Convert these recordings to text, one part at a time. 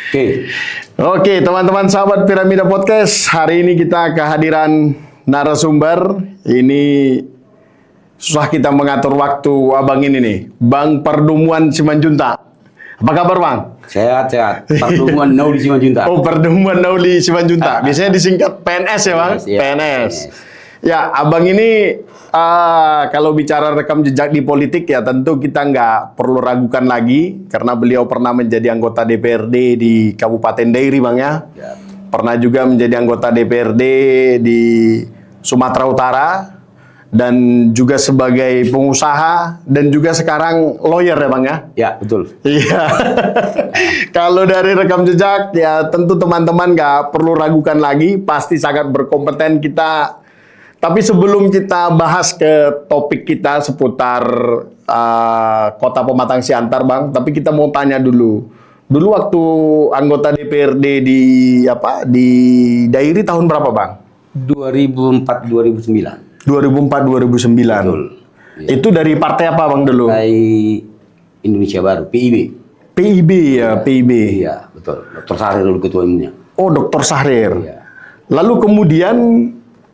Oke. Oke, teman-teman sahabat Piramida Podcast, hari ini kita kehadiran narasumber. Ini susah kita mengatur waktu abang ini nih, Bang Pardumuan Simanjuntak. Apa kabar Bang? Sehat. Pardumuan Nauli Simanjuntak. Oh, Pardumuan Nauli Simanjuntak. Biasanya disingkat PNS ya Bang? Iya, PNS. Ya, abang ini kalau bicara rekam jejak di politik ya tentu kita nggak perlu ragukan lagi karena beliau pernah menjadi anggota DPRD di Kabupaten Dairi Bang ya. Pernah juga menjadi anggota DPRD di Sumatera Utara dan juga sebagai pengusaha dan juga sekarang lawyer ya Bang ya. Ya, betul. Iya. Kalau dari rekam jejak ya tentu teman-teman nggak perlu ragukan lagi, pasti sangat berkompeten kita. Tapi sebelum kita bahas ke topik kita seputar Kota Pematang Siantar, Bang, tapi kita mau tanya dulu. Dulu waktu anggota DPRD di Dairi tahun berapa, Bang? 2004-2009. 2004-2009. Betul. Ya. Itu dari partai apa, Bang, dulu? Partai Indonesia Baru, PIB. PIB ya, PIB. Iya, betul. Dr. Sahrir dulu ketua umumnya. Oh, Dr. Sahrir. Iya. Lalu kemudian,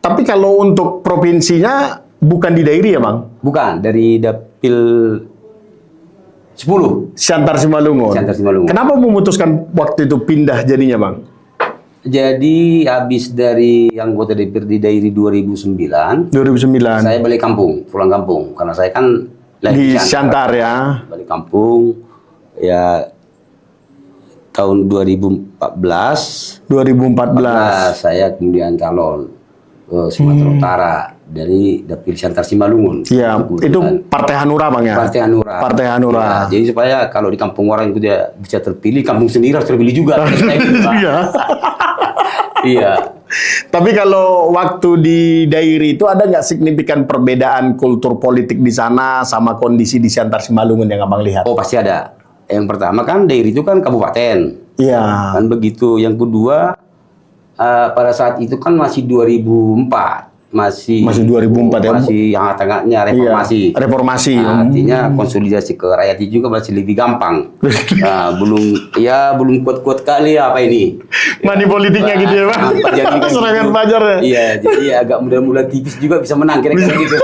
tapi kalau untuk provinsinya bukan di Dairi ya, Bang? Bukan, dari Dapil 10. Siantar Simalungun. Siantar Simalungun. Kenapa memutuskan waktu itu pindah jadinya, Bang? Jadi habis dari anggota DPRD Dairi 2009, 2009. saya balik kampung, pulang kampung. Karena saya kan Di Siantar ya. Balik kampung, ya tahun 2014 saya kemudian calon ke Sumatera Utara dari Dapil Siantar Simalungun. Iya, itu Partai Hanura Bang ya? Partai Hanura. Partai Hanura. Ya, jadi supaya kalau di kampung orang itu dia bisa terpilih, kampung sendiri harus terpilih juga. Iya. Iya. Tapi kalau waktu di Dairi itu ada nggak signifikan perbedaan kultur politik di sana sama kondisi di Siantar Simalungun yang Abang lihat? Oh, pasti ada. Yang pertama kan Dairi itu kan kabupaten. Iya. Kan begitu. Yang kedua pada saat itu kan masih 2004. Masih 2004 ya. Masih yang tengahnya reformasi. Iya, reformasi. Nah, artinya konsolidasi ke rakyat itu juga masih lebih gampang. Nah, belum kuat-kuat kali apa ini. Money politiknya gitu ya, Bang. Serangan pajar ya. Iya, jadi agak mudah-mudah tipis juga bisa menang kira-kira gitu.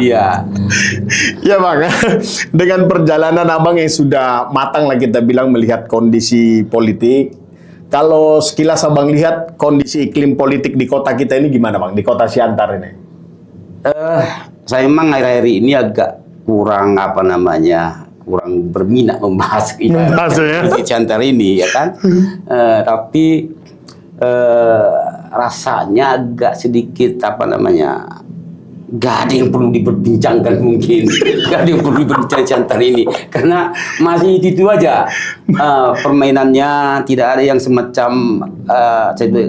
Iya. Ya Bang, dengan perjalanan Abang yang sudah matang lah kita bilang melihat kondisi politik. Kalau sekilas Abang lihat kondisi iklim politik di kota kita ini gimana Bang? Di kota Siantar ini? Saya memang akhir-akhir ini agak kurang kurang berminat membahas kondisi Siantar ini ya kan. Tapi rasanya agak sedikit gak ada yang perlu diperbincangkan mungkin. Gak ada yang perlu diperbincangkan Siantar ini. Karena masih itu aja. Permainannya tidak ada yang semacam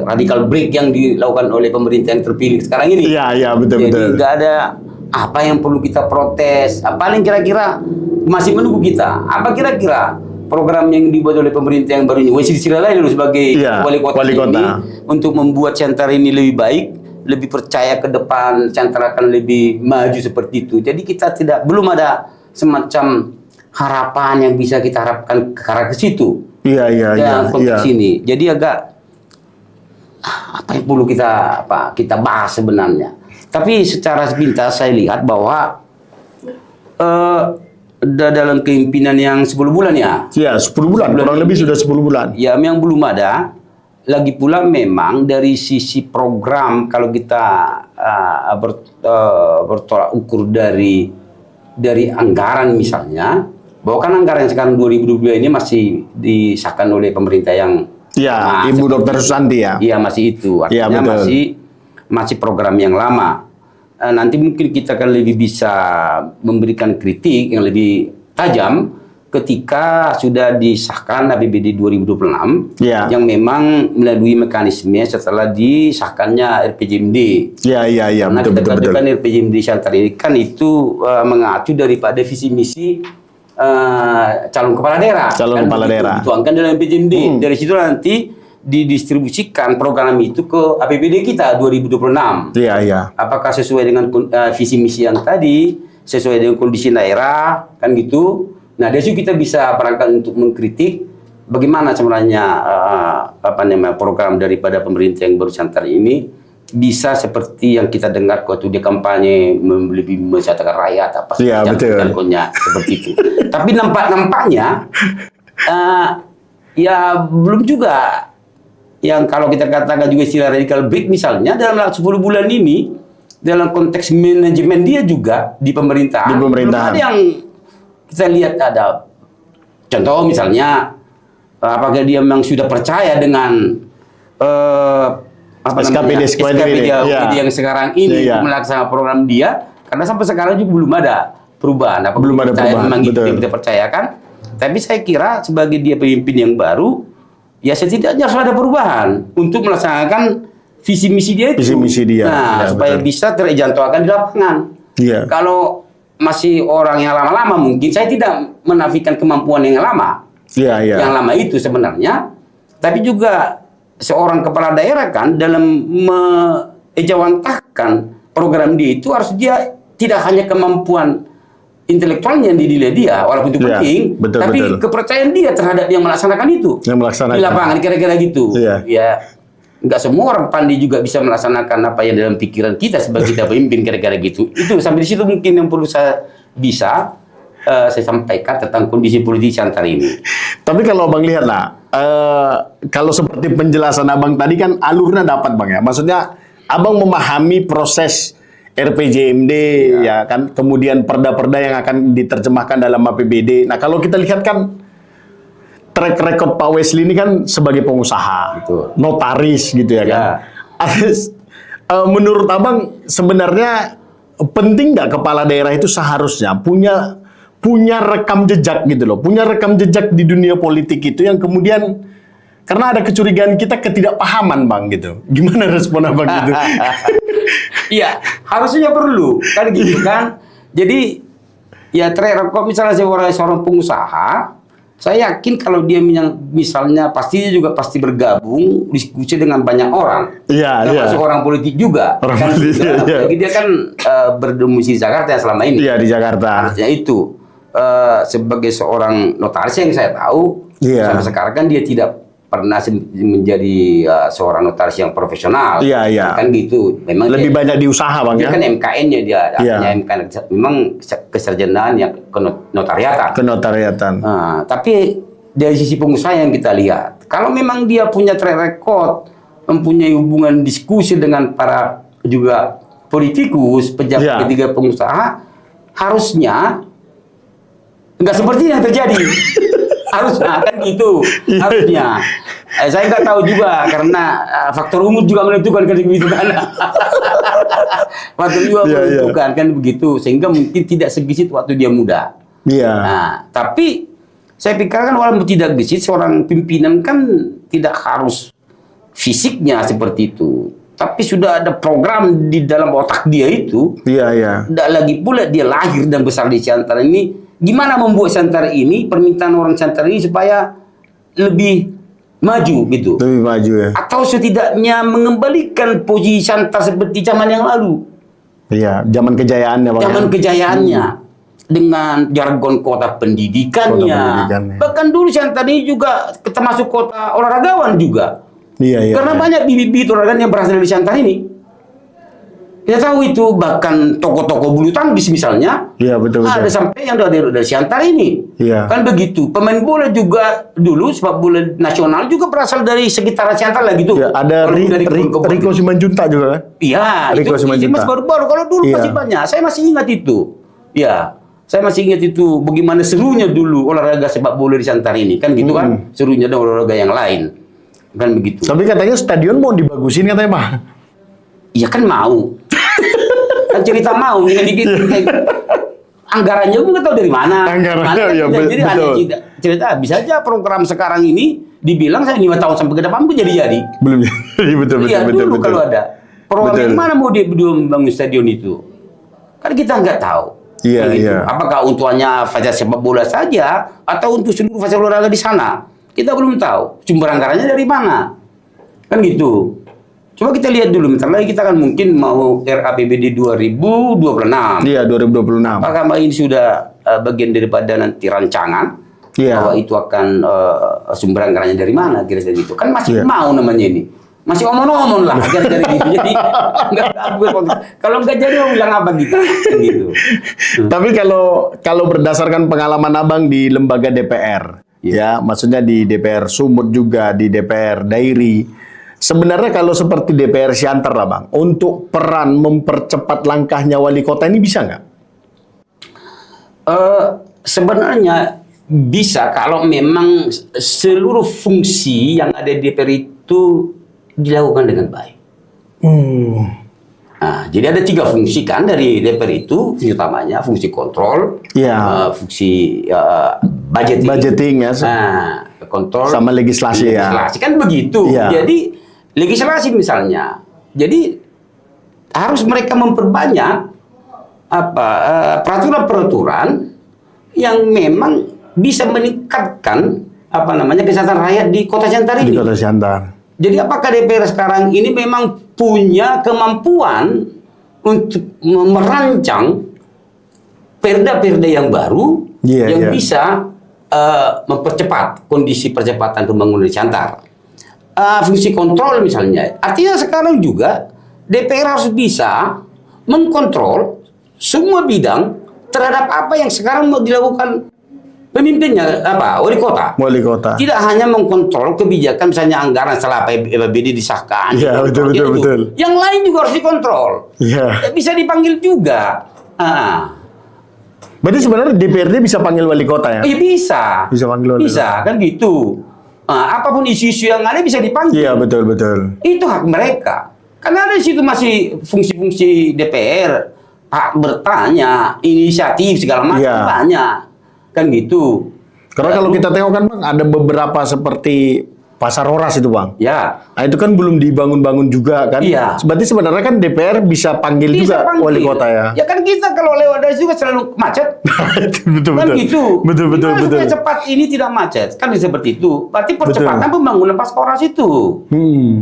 radical break yang dilakukan oleh pemerintah yang terpilih sekarang ini. Iya, betul. Jadi gak ada apa yang perlu kita protes. Paling kira-kira masih menunggu kita. Apa kira-kira program yang dibuat oleh pemerintah yang baru ini. Wesi Sirala dulu sebagai wali kota ini untuk membuat Siantar ini lebih baik, lebih percaya ke depan, Siantar akan lebih maju seperti itu. Jadi kita belum ada semacam harapan yang bisa kita harapkan ke arah ke situ. Iya. Konteks ini. Jadi agak apa yang perlu kita bahas sebenarnya. Tapi secara sepintas saya lihat bahwa dalam kepemimpinan yang 10 bulan ya. Iya, 10 bulan. Kurang lebih sudah 10 bulan. Ya, yang belum ada. Lagi pula memang dari sisi program kalau kita bertolak ukur dari anggaran misalnya, bahwa kan anggaran yang sekarang 2022 ini masih disahkan oleh pemerintah yang Ibu Dr. Susanti ya. Iya, masih itu. Artinya masih program yang lama. Nanti mungkin kita akan lebih bisa memberikan kritik yang lebih tajam ketika sudah disahkan APBD 2026 yang memang melalui mekanisme setelah disahkannya RPJMD. Iya. Nah, kita katakan RPJMD Siantar ini kan itu mengacu daripada visi misi calon kepala daerah. Kepala daerah. Dituangkan dalam RPJMD. Dari situ nanti didistribusikan program itu ke APBD kita 2026. Iya. Apakah sesuai dengan visi misi yang tadi, sesuai dengan kondisi daerah, kan gitu. Nah, dari situ kita bisa perangkat untuk mengkritik bagaimana sebenarnya program daripada pemerintah yang baru Siantar ini bisa seperti yang kita dengar waktu dia kampanye lebih mensejahterakan rakyat apa jargonnya seperti itu. Tapi nampaknya ya belum juga. Yang kalau kita katakan juga istilah radical break misalnya dalam 10 bulan ini dalam konteks manajemen dia juga di pemerintahan. Belum ada yang kita lihat ada contoh misalnya apakah dia memang sudah percaya dengan SKPD yang sekarang ini melaksanakan program dia, karena sampai sekarang juga belum ada perubahan. Belum ada perubahan. Memang itu yang kita percayakan. Tapi saya kira sebagai dia pemimpin yang baru, ya setidaknya harus ada perubahan untuk melaksanakan visi misi dia itu. Supaya bisa terjangkaukan di lapangan. Kalau masih orang yang lama-lama, mungkin saya tidak menafikan kemampuan yang lama. Yang lama itu sebenarnya, tapi juga seorang kepala daerah kan dalam mengejawantahkan program dia itu harus dia tidak hanya kemampuan intelektualnya yang dinilai dia, walaupun itu penting, tapi kepercayaan dia terhadap yang melaksanakan itu di lapangan kira-kira gitu. Ya, nggak semua orang pandai juga bisa melaksanakan apa yang dalam pikiran kita sebagai kita pemimpin kira-kira gitu. Itu sampai di situ mungkin yang perlu saya sampaikan tentang kondisi politik Siantar ini. Tapi kalau Abang lihat lah, kalau seperti penjelasan Abang tadi kan alurnya dapat Bang ya. Maksudnya Abang memahami proses RPJMD ya kan, kemudian perda-perda yang akan diterjemahkan dalam APBD. Nah kalau kita lihat kan track record Pak Wesley ini kan sebagai pengusaha, notaris gitu ya kan. Menurut Abang sebenarnya penting nggak kepala daerah itu seharusnya punya rekam jejak gitu loh, punya rekam jejak di dunia politik itu yang kemudian karena ada kecurigaan kita ketidakpahaman Bang gitu. Gimana respon Abang gitu? Iya, harusnya perlu kan gitu kan. Jadi ya track record misalnya seorang pengusaha, saya yakin kalau dia misalnya pastinya juga pasti bergabung diskusi dengan banyak orang. Termasuk orang politik juga. Jadi dia kan berdomisili di Jakarta selama ini. Iya, di Jakarta. Harusnya itu sebagai seorang notaris yang saya tahu sampai sekarang kan dia tidak pernah menjadi seorang notaris yang profesional. Kan gitu. Memang lebih banyak di usaha Bang ya. Kan MKN-nya dia, MKN memang kesarjanaan yang kenotariatan. Tapi dari sisi pengusaha yang kita lihat, kalau memang dia punya track record, mempunyai hubungan diskusi dengan para juga politikus, pejabat ketiga pengusaha, harusnya nggak seperti yang terjadi. Harusnya kan gitu, harusnya. Saya nggak tahu juga karena faktor umur juga menentukan kan begitu kan. Faktor juga menentukan kan begitu, sehingga mungkin tidak segesit waktu dia muda. Nah, tapi saya pikirkan walaupun tidak gesit, seorang pimpinan kan tidak harus fisiknya seperti itu. Tapi sudah ada program di dalam otak dia itu. Tidak lagi pula dia lahir dan besar di Siantar ini. Gimana membuat Siantar ini, permintaan orang Siantar ini supaya lebih maju gitu. Lebih maju ya. Atau setidaknya mengembalikan posisi Siantar seperti zaman yang lalu. Zaman kejayaannya. Zaman kejayaannya. Dengan jargon kota pendidikannya. Bahkan dulu Siantar ini juga termasuk kota olahragawan juga. Karena banyak bibit-bibit olahraga yang berasal dari Siantar ini. Kita tahu itu, bahkan toko-toko bulu tangkis misalnya, ada sampai yang dari Siantar ini. Kan begitu. Pemain bola juga dulu, sepak bola nasional juga berasal dari sekitaran Siantar lah gitu. Ada Riko Simanjuntak juga kan? Itu masih baru-baru. Kalau dulu masih banyak. Saya masih ingat itu. Saya masih ingat itu bagaimana serunya dulu olahraga sepak bola di Siantar ini. Kan gitu kan, serunya dan olahraga yang lain. Kan begitu. Tapi katanya stadion mau dibagusin katanya Pak. Iya kan mau. Kan cerita mau dikit-dikit. Anggarannya gue nggak tahu dari mana. Jadi ada cerita bisa aja program sekarang ini dibilang saya 5 tahun sampai ke depan pun jadi. Belum jadi. Betul. Dulu kalau ada program yang mana mau dia membangun stadion itu. Kan kita nggak tahu. Apakah untuknya fasilitas sepak bola saja atau untuk seluruh fasilitas olahraga di sana? Kita belum tahu. Sumber anggarannya dari mana? Kan gitu. Coba kita lihat dulu, bentar lagi kita kan mungkin mau RAPBD 2026. 2026. Apakah ini sudah bagian daripada nanti rancangan bahwa itu akan sumber anggarannya dari mana kira-kira gitu. Kan masih mau namanya ini. Masih omong-omong lah gara-gara gitu. Jadi kalau nggak jadi mau bilang apa gitu. Tapi kalau berdasarkan pengalaman Abang di lembaga DPR, ya maksudnya di DPR Sumut juga, di DPR Dairi, sebenarnya kalau seperti DPR Siantar lah Bang, untuk peran mempercepat langkahnya wali kota ini bisa nggak? Sebenarnya bisa kalau memang seluruh fungsi yang ada di DPR itu dilakukan dengan baik. Nah, jadi ada 3 fungsi kan dari DPR itu, fungsi utamanya fungsi kontrol, fungsi budgeting ya, kontrol sama legislasi kan begitu. Jadi legislasi misalnya, jadi harus mereka memperbanyak peraturan-peraturan yang memang bisa meningkatkan kesehatan rakyat di Kota Siantar ini. Di Kota Siantar. Jadi apakah DPR sekarang ini memang punya kemampuan untuk merancang perda-perda yang baru yang bisa mempercepat kondisi percepatan pembangunan di Siantar? Fungsi kontrol misalnya, artinya sekarang juga DPR harus bisa mengkontrol semua bidang terhadap apa yang sekarang mau dilakukan pemimpinnya wali kota. Tidak hanya mengkontrol kebijakan misalnya anggaran setelah APBD disahkan. Iya, betul. Yang lain juga harus dikontrol. Iya. Bisa dipanggil juga. Berarti sebenarnya DPRD bisa panggil wali kota ya? Iya bisa. Bisa panggil wali kota. Bisa kan gitu. Apapun isu-isu yang ada bisa dipanggil. Iya, betul. Itu hak mereka. Karena ada di situ masih fungsi-fungsi DPR, hak bertanya, inisiatif segala macam banyak. Kan gitu. Karena kalau kita tengok kan Bang, ada beberapa seperti Pasar Horas itu Bang. Ya. Nah itu kan belum dibangun-bangun juga kan. Iya. Berarti sebenarnya kan DPR bisa panggil juga wali kota ya. Ya kan kita kalau lewat dari situ kan selalu macet. betul. Kan gitu. Betul. Supaya cepat ini tidak macet. Kan seperti itu. Berarti percepatan pembangunan Pasar Horas itu.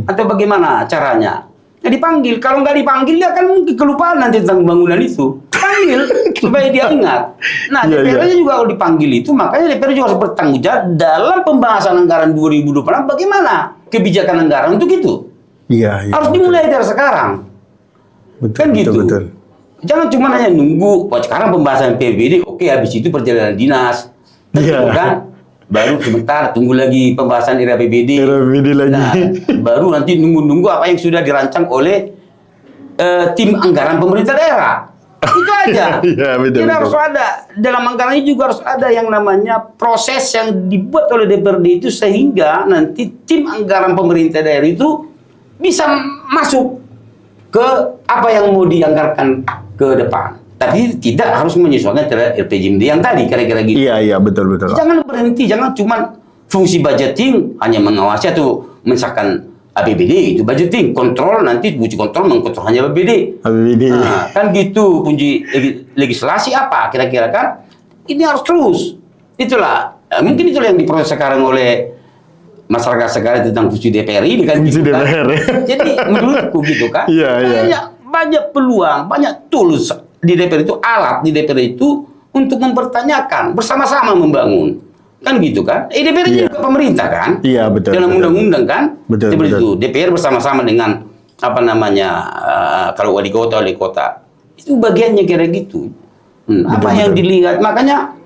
Atau bagaimana caranya? Ya dipanggil. Kalau nggak dipanggil dia kan mungkin kelupaan nanti tentang pembangunan itu. Panggil supaya dia ingat. Nah, DPR-nya juga kalau dipanggil itu, makanya DPR juga harus bertanggung jawab dalam pembahasan anggaran 2024 bagaimana kebijakan anggaran untuk itu. Iya. Harus dimulai dari sekarang. Betul. Jangan cuma hanya nunggu, sekarang pembahasan PBD, oke, habis itu perjalanan dinas. Kan? Baru sebentar, tunggu lagi pembahasan RAPBD. lagi. Nah, baru nanti nunggu-nunggu apa yang sudah dirancang oleh tim anggaran pemerintah daerah. Itu aja. betul. Harus ada dalam anggaran ini juga harus ada yang namanya proses yang dibuat oleh DPRD itu sehingga nanti tim anggaran pemerintah daerah itu bisa masuk ke apa yang mau dianggarkan ke depan. Tapi tidak harus menyesuaikan terhadap RPJMD yang tadi kira-kira gitu. Iya betul. Jangan berhenti, jangan cuma fungsi budgeting hanya mengawasi atau mensahkan APBD itu budgeting, kontrol nanti fungsi kontrol mengkontrol hanya APBD. Nah, kan gitu fungsi legislasi apa kira-kira kan? Ini harus terus. Itulah mungkin itulah yang diproses sekarang oleh masyarakat sekarang tentang fungsi DPR ini kan. Fungsi gitu, DPR. Kan? Jadi menurutku gitu kan. Banyak peluang, banyak tools di DPR itu, alat di DPR itu untuk mempertanyakan, bersama-sama membangun. Kan gitu kan? DPR juga pemerintah kan? Iya, betul. Dalam undang-undang kan? Betul. Itu. DPR bersama-sama dengan kalau wali kota. Itu bagiannya kira gitu. Yang dilihat, makanya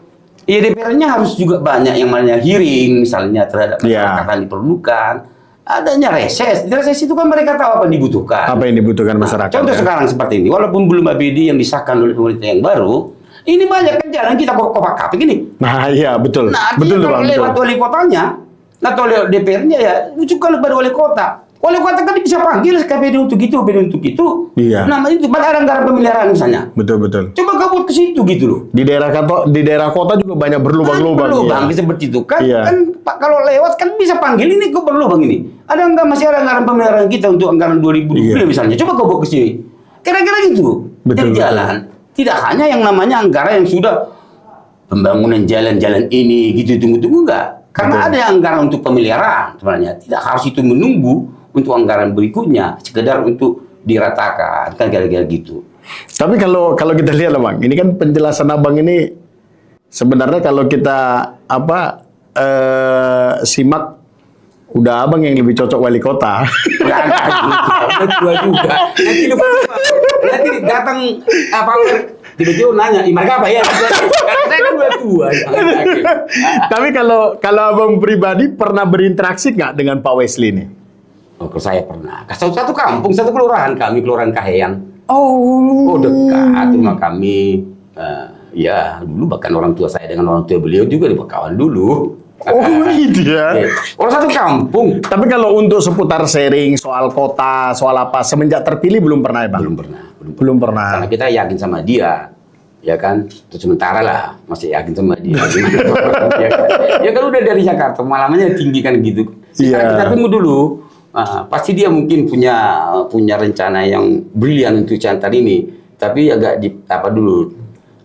DPR-nya harus juga banyak yang namanya hearing misalnya terhadap masyarakat yang diperlukan. Adanya reses. Di reses itu kan mereka tahu apa yang dibutuhkan. Apa yang dibutuhkan masyarakat. Contoh sekarang seperti ini, walaupun belum APBD yang disahkan oleh pemerintah yang baru, ini banyak kan jalan kita kopak-kapik ini. Nah, iya betul. Nah, betul kalau lewat wali kotanya, atau lewat DPR-nya ya, rujukan kepada wali kota. Wali kota kan bisa panggil KPD untuk itu, KPD untuk itu. Iya. Nah, itu ada anggaran pemeliharaan misalnya. Betul. Coba kabut ke situ gitu loh. Di daerah kota juga banyak berlubang-lubang. Berlubang seperti itu kan. Iya. Kan kalau lewat kan bisa panggil ini kok berlubang ini. Masih ada anggaran pemeliharaan kita untuk anggaran 2020 misalnya. Coba kabut ke sini. Kira-kira gitu. Betul. Jalan. Tidak hanya yang namanya anggaran yang sudah pembangunan jalan-jalan ini gitu tunggu-tunggu enggak. Karena ada anggaran untuk pemeliharaan sebenarnya. Tidak harus itu menunggu untuk anggaran berikutnya, sekedar untuk diratakan, kan kira-kira gitu. Tapi kalau kita lihat lah Bang, ini kan penjelasan Abang ini sebenarnya kalau kita simak, udah abang yang lebih cocok wali kota. Udah tua juga. Nanti datang tiba-tiba nanya, "Imarga apa ya?" Saya kan udah tua. Tapi kalau abang pribadi pernah berinteraksi nggak dengan Pak Wesley nih? Oh, kalau saya pernah. Satu kampung, satu kelurahan kami, Kelurahan Kaheyan. Oh, Dekat rumah kami. Ya, dulu bahkan orang tua saya dengan orang tua beliau juga berkawan dulu. Oh, iya. Orang satu kampung. Tapi kalau untuk seputar sharing soal kota, soal apa, semenjak terpilih belum pernah ya, Bang? Belum pernah. Karena kita yakin sama dia, ya kan? Untuk sementara lah, masih yakin sama dia. Ya kan udah dari Jakarta, pengalamannya tinggi kan gitu. Kita tunggu dulu. Pasti dia mungkin punya rencana yang brilian untuk Siantar ini, tapi agak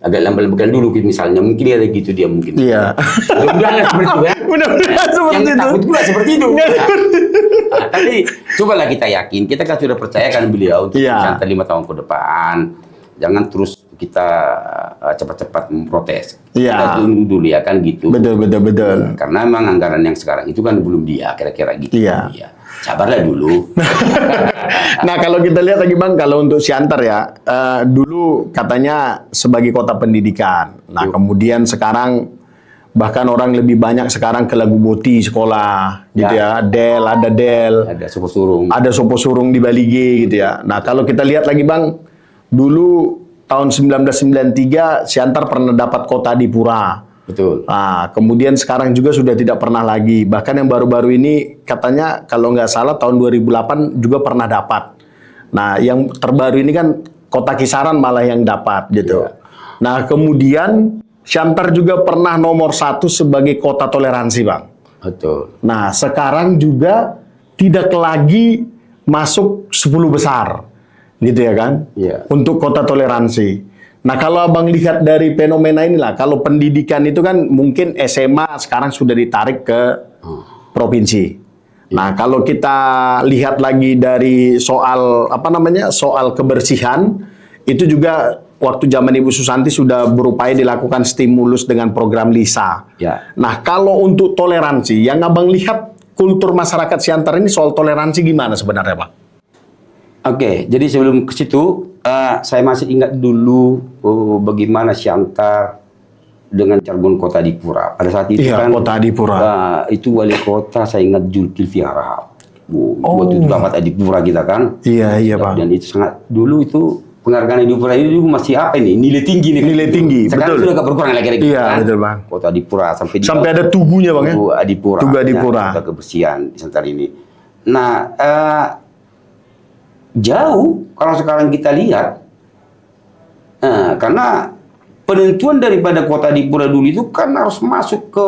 agak lambat-lambatkan dulu misalnya, mungkin ada gitu dia mungkin. Iya. Mudah-mudahan seperti itu ya. Mudah-mudahan seperti yang itu. takut pula seperti itu. Tapi cobalah kita yakin, kita kan sudah percayakan beliau untuk Siantar 5 tahun ke depan. Jangan terus kita cepat-cepat memprotes. Kita tunggu dulu ya kan gitu. Betul. Karena memang anggaran yang sekarang itu kan belum dia, kira-kira gitu. Iya. Sabarlah dulu. Nah, kalau kita lihat lagi Bang, kalau untuk Siantar ya, dulu katanya sebagai kota pendidikan. Nah, kemudian sekarang bahkan orang lebih banyak sekarang ke Lagu Boti sekolah, gitu ya. Ada Sopo Surung di Balige gitu ya. Nah, kalau kita lihat lagi Bang, dulu tahun 1993 Siantar pernah dapat kota Adipura. Betul. Nah, kemudian sekarang juga sudah tidak pernah lagi. Bahkan yang baru-baru ini katanya kalau nggak salah tahun 2008 juga pernah dapat. Nah, yang terbaru ini kan kota Kisaran malah yang dapat gitu. Nah, kemudian Siantar juga pernah nomor 1 sebagai kota toleransi, Bang. Betul. Nah, sekarang juga tidak lagi masuk 10 besar. Gitu ya kan? Iya. Untuk kota toleransi. Nah, kalau Abang lihat dari fenomena inilah, kalau pendidikan itu kan mungkin SMA sekarang sudah ditarik ke provinsi. Nah, kalau kita lihat lagi dari soal soal kebersihan, itu juga waktu zaman Ibu Susanti sudah berupaya dilakukan stimulus dengan program LISA. Ya. Nah, kalau untuk toleransi, yang Abang lihat kultur masyarakat Siantar ini soal toleransi gimana sebenarnya, Pak? Oke, jadi sebelum ke situ, saya masih ingat dulu bagaimana Siantar dengan jargon Kota Adipura. Pada saat itu kan Kota Adipura. Itu wali kota saya ingat Zulkifli Harahap. Waktu itu dapat Adipura kita kan. Iya Pak. Dan itu sangat dulu itu penghargaan Adipura ini dulu masih nilai tinggi nih. Nilai tinggi, sekarang betul. sudah agak berkurang lagi kan. Iya, betul Bang. Kota Adipura sampai ada tugunya Bang ya. Adipura. Tugu Adipura. Kota kebersihan di Siantar ini. Nah, jauh kalau sekarang kita lihat, karena penentuan daripada kota Adipura dulu itu kan harus masuk ke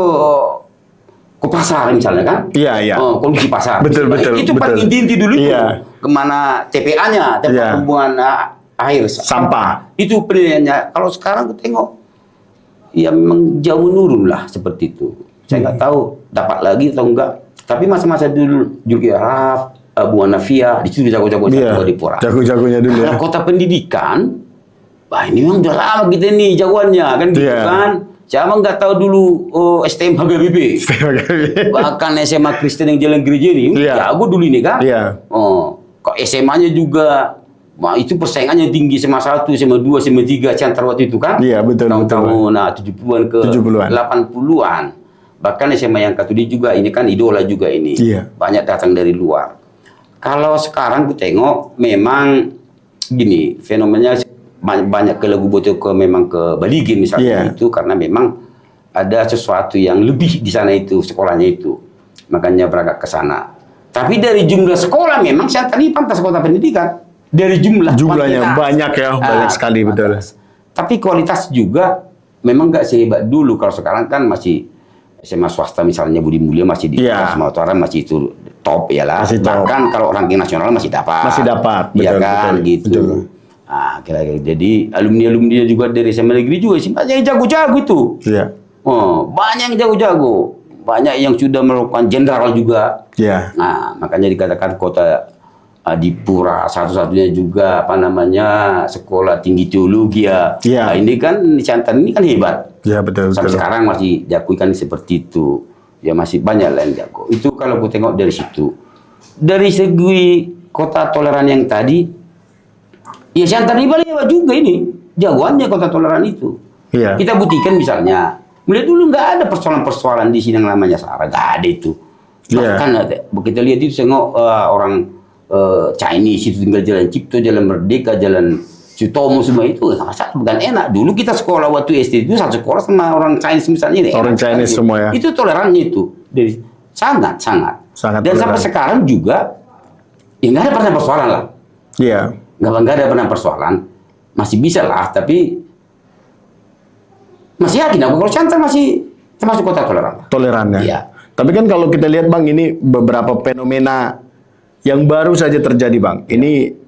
pasar misalnya kan? Iya. Kondisi pasar. Betul. Itu paling inti dulu itu. Kemana TPA-nya, tempat pembuangan air sampah. Itu penilaiannya. Kalau sekarang kita tengok, ya memang jauh menurun lah seperti itu. Saya nggak tahu dapat lagi atau enggak. Tapi masa-masa dulu Julki Araf, Bu Anafia, di situ jago-jago Adipura. Jago-jagonya dulu. Kalau kota pendidikan, ini memang udah lama kita nih jagoannya kan gitu kan. Siapa nggak tahu dulu STM HGBB. Bahkan SMA Kristen yang Jalan Gereja ini, jago dulu ini kan. Kok SMA-nya juga, itu persaingannya tinggi, SMA 1, SMA 2, SMA 3, Siantar waktu itu kan. Iya, betul. Tahun 70-an ke 80-an. Bahkan SMA yang Katolik juga, ini kan idola juga ini. Banyak datang dari luar. Kalau sekarang kita tengok, memang gini, fenomenanya banyak ke Lagu Boti memang ke Balige misalnya itu karena memang ada sesuatu yang lebih di sana itu sekolahnya itu, makanya berangkat ke sana. Tapi dari jumlah sekolah memang Siantar ini pantas kota pendidikan dari jumlahnya banyak ya, banyak sekali betul. Tapi kualitas juga memang nggak sehebat dulu. Kalau sekarang kan masih SMA swasta misalnya Budi Mulia masih di Sumatera Utara masih itu top ya lah. Bahkan kalau ranking nasional masih dapat. Iya kan gitu. Betul. Kira-kira jadi alumni juga dari SMA negeri juga sih banyak yang jago-jago itu. Banyak yang jago-jago, banyak yang sudah melakukan jenderal juga. Nah, makanya dikatakan kota Adipura, satu-satunya juga apa namanya sekolah tinggi teologi ya. Iya. Nah, ini kan Siantar ini kan hebat. Ya betul. Sampai sekarang masih diakui kan seperti itu. Ya masih banyak lain jago. Itu kalau aku tengok dari situ. Dari segi kota toleran yang tadi, ya Siantar ini paling hebat juga ini. Jagoannya kota toleran itu. Iya. Kita buktikan misalnya, mulai dulu nggak ada persoalan-persoalan di sini yang namanya SARA, nggak ada itu. Iya. Bahkan ada, kita lihat itu tengok orang Chinese itu tinggal jalan Cipto, jalan Merdeka, jalan Sutomo semua itu bukan enak. Dulu kita sekolah waktu SD itu satu sekolah sama orang Chinese misalnya. Orang Chinese semua ya. Itu tolerannya itu. Dari sangat. Dan toleran. sampai sekarang juga ya nggak ada pernah persoalan lah. Iya. Nggak ada pernah persoalan. Masih bisa lah, tapi masih yakin aku kalau Siantar masih termasuk kota toleran. Toleran ya. Iya. Tapi kan kalau kita lihat Bang, ini beberapa fenomena yang baru saja terjadi Bang. Ini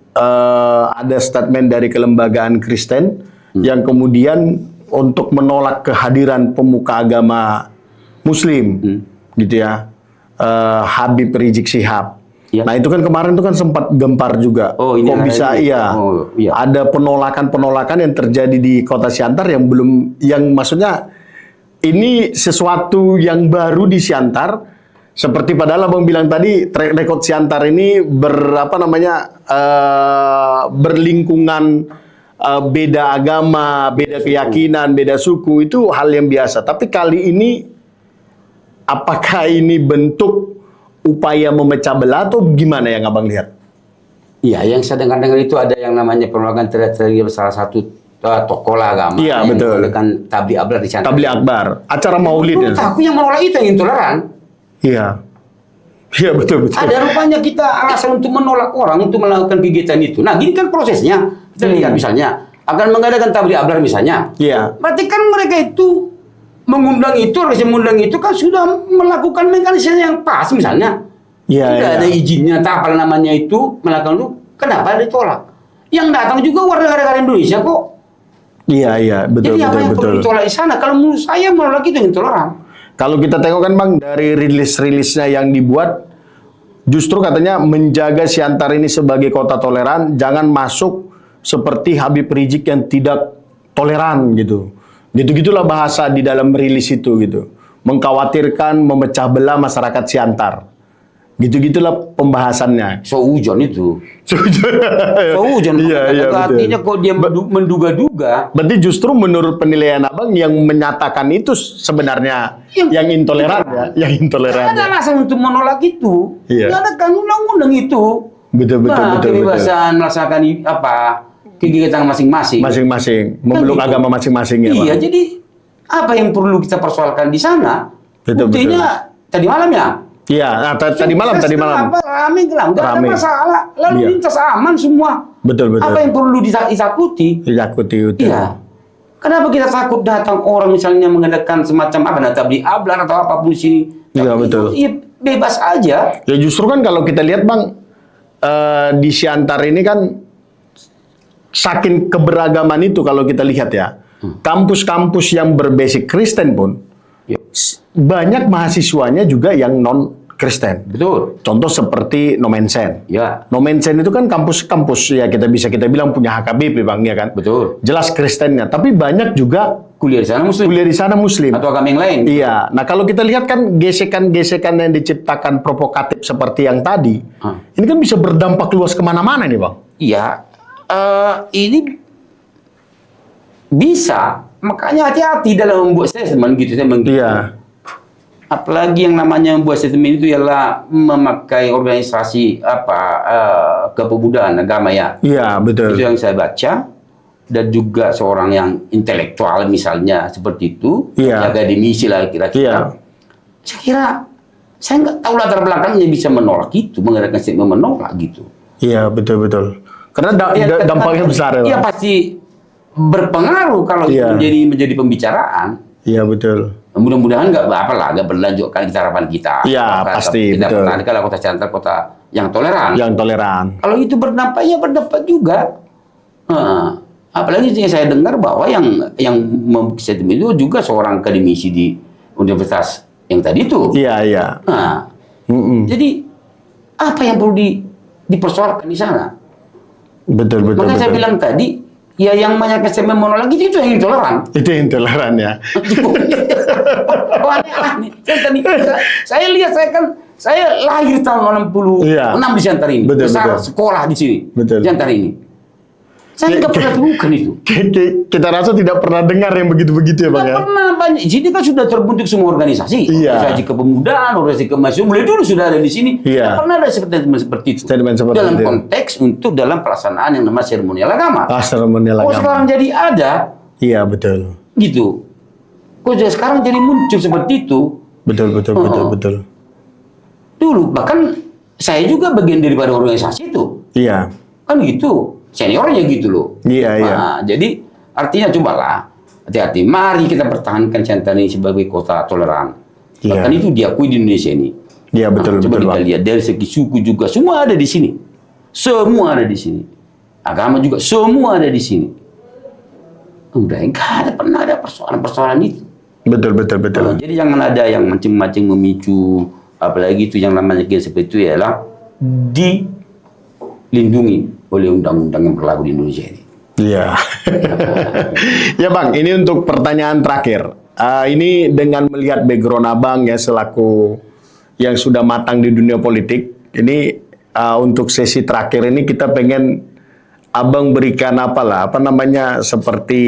ada statement dari kelembagaan Kristen yang kemudian untuk menolak kehadiran pemuka agama Muslim, gitu ya. Habib Rizik Syihab. Ya. Nah itu kan kemarin itu kan sempat gempar juga. Oh, ini kok bisa ini. iya. Oh, iya. Ada penolakan yang terjadi di kota Siantar yang belum, yang maksudnya ini sesuatu yang baru di Siantar. Seperti padahal Abang bilang tadi, track record Siantar ini berlingkungan beda agama, beda keyakinan, beda suku, itu hal yang biasa. Tapi kali ini apakah ini bentuk upaya memecah belah atau gimana yang Abang lihat? Iya, yang saya dengar itu ada yang namanya penolakan terhadap salah satu tokoh agama. Iya, yang betul. Kan tabligh akbar di sana. Tabligh akbar, acara maulid ya. Aku yang menolak itu yang intoleran. Iya. Iya, betul. Ada rupanya kita alasan untuk menolak orang untuk melakukan kegiatan itu. Nah, gini kan prosesnya. Kita lihat misalnya akan mengadakan tabligh akbar misalnya. Iya. Berarti kan mereka itu mengundang itu, harus mengundang itu kan sudah melakukan mekanisme yang pas misalnya. Iya, Tidak iya. ada izinnya, tak apa namanya itu melakukan itu. Kenapa ditolak? Yang datang juga warga negara Indonesia kok. Iya, betul. Jadi apa yang perlu ditolak di sana? Kalau menurut saya menolak itu yang intoleran. Kalau kita tengok kan Bang, dari rilis-rilisnya yang dibuat, justru katanya menjaga Siantar ini sebagai kota toleran, jangan masuk seperti Habib Rizik yang tidak toleran gitu. Gitu-gitulah bahasa di dalam rilis itu gitu. Mengkhawatirkan memecah belah masyarakat Siantar. Gitu-gitulah pembahasannya. Seujon itu. Seujon. Iya, artinya kok dia menduga-duga. Berarti justru menurut penilaian Abang yang menyatakan itu sebenarnya yang intoleran ya, yang intoleran. Tidak ada alasan untuk menolak itu. Iya. Tidak ada kan undang-undang itu. Betul. Kebebasan melaksanakan kegiatan masing-masing. Masing-masing memeluk gitu. agama masing-masing ya, Bang. Iya, jadi apa yang perlu kita persoalkan di sana? Betul. Buktinya tadi malam ya. Iya, nah, tadi malam. Apa rame gelang, nggak ada Rame. masalah. Lalu Iya. lintas aman semua. Betul. Apa yang perlu ditakuti? Diikuti itu. Iya. Kenapa kita takut datang orang misalnya mengadakan semacam apa tabligh akbar atau apapun di sini? Iya, betul. Iya, bebas aja. Ya justru kan kalau kita lihat Bang, di Siantar ini kan saking keberagaman itu kalau kita lihat ya, kampus-kampus yang berbasis Kristen pun Iya. banyak mahasiswanya juga yang non Kristen. Betul. Contoh seperti Nomensen. Ya, Nomensen itu kan kampus-kampus ya kita bilang punya HKBP Bang ya kan. betul. Jelas Kristennya, tapi banyak juga Kuliah di sana muslim kuliah di sana Muslim. atau agama yang lain. Iya. Nah kalau kita lihat kan gesekan-gesekan yang diciptakan provokatif seperti yang tadi, ini kan bisa berdampak luas kemana-mana nih Bang. Iya, ini bisa. Makanya hati-hati dalam membuat statement gitu. Iya. Apalagi yang namanya membuat statement itu ialah memakai organisasi kepemudaan agama ya. Iya, betul. Itu yang saya baca. Dan juga seorang yang intelektual misalnya seperti itu, Iya. akademisi lah kira-kira. Iya. Saya kira saya nggak tahu latar belakangnya bisa menolak itu, mengadakan statement menolak gitu. Iya, betul. Karena Ya, dampaknya besar ya, Iya Bang. pasti berpengaruh kalau Iya. itu menjadi pembicaraan. Iya, betul. Mudah-mudahan nggak nggak berlanjut kan kita harapan kita. Iya, pasti, Kita betul. pertahankan kota Siantar kota yang toleran. Yang toleran. Kalau itu berdampak ya berdampak juga. Apalagi yang saya dengar bahwa yang statement itu juga seorang akademisi di universitas yang tadi itu. Iya. Nah, jadi apa yang perlu dipersoalkan di sana. Betul. Makanya saya bilang tadi, ya yang banyak saya menolak itu yang intoleran. Itu yang intoleran ya. Oh, aneh. Saya lihat, saya lahir tahun 66 di Siantar ini. Besar sekolah di sini. Siantar ini. Saya nggak pernah temukan itu. Kita rasa tidak pernah dengar yang begitu-begitu ya Bang ya? Nggak pernah banyak. Di sini kan sudah terbentuk semua organisasi. Organisasi kepemudaan, organisasi kemahasiswaan. Mulai dulu sudah ada di sini. Nggak pernah ada seperti itu. Dalam konteks untuk dalam pelaksanaan yang namanya seremonial agama. Seremonial agama. Sekarang jadi ada. Iya, betul. Gitu. Kok sekarang jadi muncul seperti itu. Betul. Dulu, bahkan saya juga bagian daripada organisasi itu. Iya. Kan gitu. Seniornya gitu loh. Iya. Jadi artinya cobalah hati-hati. Mari kita pertahankan Siantar ini sebagai kota toleran. Bahkan itu diakui di Indonesia ini. Iya betul. Coba kita lihat dari segi suku juga semua ada di sini. Semua ada di sini. Agama juga semua ada di sini. Udah enggak pernah ada persoalan-persoalan itu. Betul. Jadi jangan ada yang macam-macam memicu, apalagi itu yang namanya seperti itu ialah dilindungi oleh undang-undang yang berlaku di Indonesia ini. Iya. Ya Bang, ini untuk pertanyaan terakhir. Ini dengan melihat background Abang ya selaku yang sudah matang di dunia politik, ini untuk sesi terakhir ini kita pengen Abang berikan seperti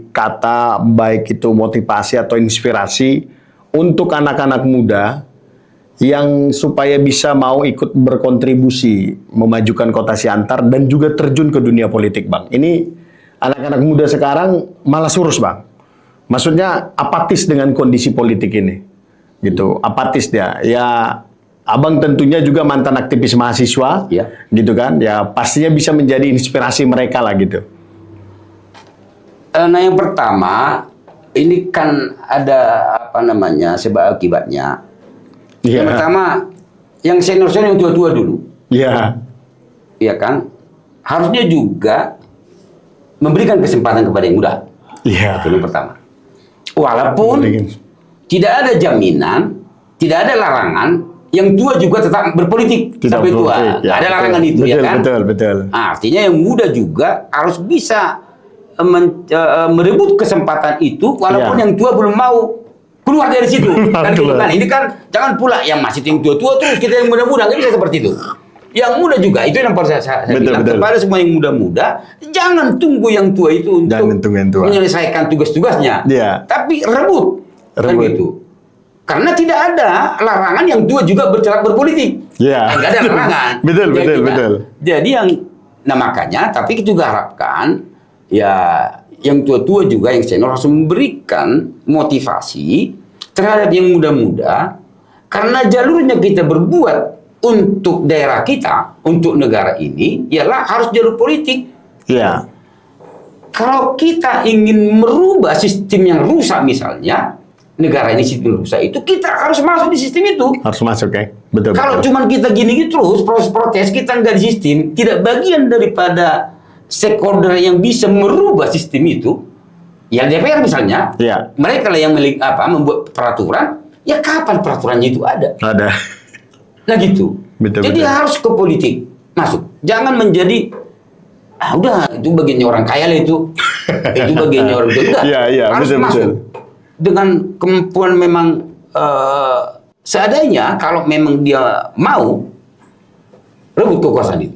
kata baik itu motivasi atau inspirasi untuk anak-anak muda yang supaya bisa mau ikut berkontribusi memajukan kota Siantar dan juga terjun ke dunia politik, Bang. Ini anak-anak muda sekarang malah surus, Bang. Maksudnya apatis dengan kondisi politik ini. Gitu, apatis dia. Ya, Abang tentunya juga mantan aktivis mahasiswa, gitu kan. Ya, pastinya bisa menjadi inspirasi mereka lah gitu. Nah, yang pertama, ini kan ada sebab akibatnya. Yang pertama, yang senior-senior yang tua-tua dulu. Iya kan? Harusnya juga memberikan kesempatan kepada yang muda. Itu yang pertama. Walaupun tidak ada jaminan, tidak ada larangan, yang tua juga tetap berpolitik sampai tua. Ada larangan itu, ya kan? Betul. Artinya yang muda juga harus bisa merebut kesempatan itu, walaupun yang tua belum mau keluar dari situ. Kan gitu kan. Ini kan jangan pula yang masih yang tua-tua terus kita yang muda-muda, nggak bisa seperti itu. Yang muda juga itu yang perlu saya bilang kepada semua yang muda-muda, jangan tunggu yang tua itu untuk menyelesaikan tugas-tugasnya. Tapi rebut. Kan gitu. Karena tidak ada larangan yang tua juga berpolitik. Nggak ada larangan. Betul. Jadi makanya, tapi kita juga harapkan yang tua-tua juga, yang senior harus memberikan motivasi terhadap yang muda-muda, karena jalurnya kita berbuat untuk daerah kita, untuk negara ini, ialah harus jalur politik. Kalau kita ingin merubah sistem yang rusak misalnya, negara ini sistem rusak itu, kita harus masuk di sistem itu. Harus masuk ya, betul. Kalau cuman kita gini terus, proses protes, kita nggak di sistem, tidak bagian daripada stakeholder yang bisa merubah sistem itu, ya DPR misalnya, mereka lah yang membuat peraturan, ya kapan peraturannya itu ada? Nah gitu. Jadi harus ke politik masuk, jangan menjadi udah itu bagiannya orang kaya lah itu bagiannya orang itu enggak. Harus masuk dengan kemampuan memang seadanya. Kalau memang dia mau rebut kekuasaan itu,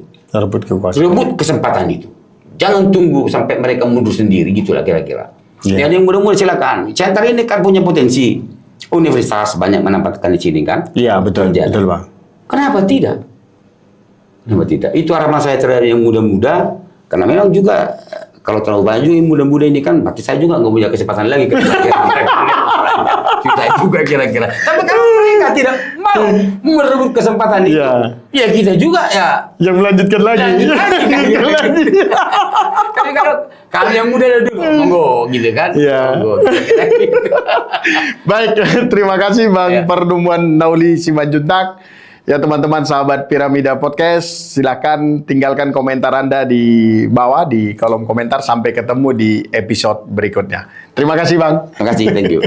rebut kesempatan itu. Jangan tunggu sampai mereka mundur sendiri, gitulah kira-kira. Yang mudah-mudahan silakan. Siantar ini kan punya potensi. Universitas banyak menempatkan di sini kan? Betul Bang. Kenapa tidak? Itu harapan saya terhadap yang muda-muda. Karena memang juga kalau terlalu banyak yang muda-muda ini kan, berarti saya juga nggak punya kesempatan lagi. Kita juga kira-kira. Tapi kalau mereka tidak mau merebut kesempatan itu, ya kita juga yang melanjutkan lagi. Tapi kalau yang muda dulu, monggo gitu kan. Baik, terima kasih Bang Pardumuan Nauli Simanjuntak. Ya teman-teman sahabat Piramida Podcast, silakan tinggalkan komentar Anda di bawah di kolom komentar. Sampai ketemu di episode berikutnya. Terima kasih Bang. Terima kasih, thank you.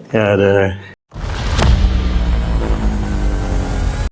Ya,